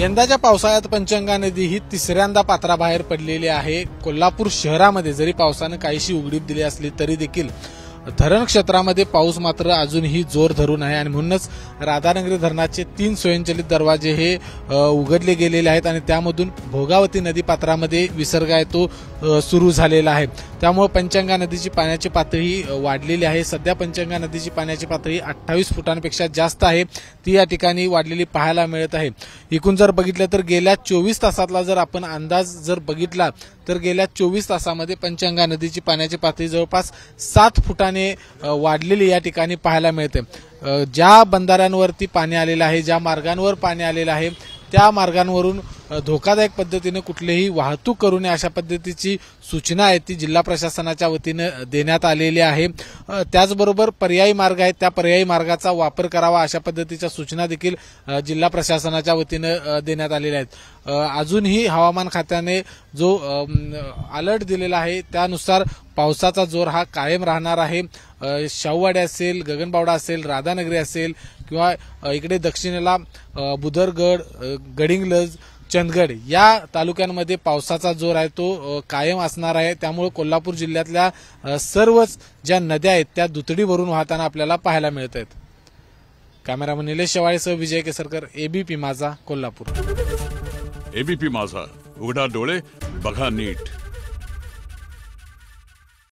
यंदाच्या पावसाळ्यात पंचगंगा नदी ही तिसऱ्यांदा पात्राबाहेर पडलेली आहे। कोल्हापूर शहरामध्ये जरी पावसाने काहीशी उघडीप दिली असली तरी देखील धरण क्षेत्रामध्ये पाऊस मात्र अजूनही जोर धरून आहे आणि म्हणूनच राधानगरी धरणाचे 3 स्वयंचलित दरवाजे हे उघडले गेलेले आहेत आणि त्यामधून भोगावती नदी पात्रामध्ये विसर्ग आहे तो सुरू झालेला आहे। त्यामुळे पंचगंगा नदीची पाण्याची पातळी वाढलेली आहे। सध्या पंचगंगा नदीची पाण्याची पातळी 28 फुटांपेक्षा जास्त आहे, ती या ठिकाणी वाढलेली पाहायला मिळत आहे। एकूण जर बघितलं तर गेल्या 24 तासातला जर आपण अंदाज जर बघितला तर गेल्या 24 तासामध्ये पंचगंगा नदीची पाण्याची पातळी जवळपास 7 फुटाने वाढलेली या ठिकाणी पाहायला मिळते। ज्या बंधाऱ्यांवरती पाणी आलेलं आहे, ज्या मार्गांवर पाणी आलेलं आहे त्या मार्गांवरून धोकादायक पद्धतीने कुठलीही वाहतूक करू नये अशा पद्धतीची सूचना आहे ती जिल्हा प्रशासनाच्या वतीने देण्यात आलेली आहे। त्याचबरोबर पर्यायी मार्ग आहेत त्या पर्यायी मार्गाचा वापर करावा अशा पद्धतीच्या सूचना देखील जिल्हा प्रशासनाच्या वतीने देण्यात आलेल्या आहेत। अजूनही हवामान खात्याने जो अलर्ट दिलेला आहे त्यानुसार पावसाचा जोर हा कायम राहणार आहे। शाहूवाडी असेल, गगनबावडा असेल, राधानगरी असेल किंवा इकडे दक्षिणेला बुदरगड, गडिंग्लज, चंदगड या तालुक्यांमध्ये पावसाचा जोर आहे तो कायम असणार आहे। त्यामुळे कोल्हापूर जिल्ह्यातल्या सर्वच ज्या नद्या आहेत त्या दुतडी भरून वाहताना आपल्याला पाहायला मिळत आहेत। कॅमेरामन निलेश शेवाळेसह विजय केसरकर, एबीपी माझा, कोल्हापूर। एबीपी माझा, उघडा डोळे बघा नीट।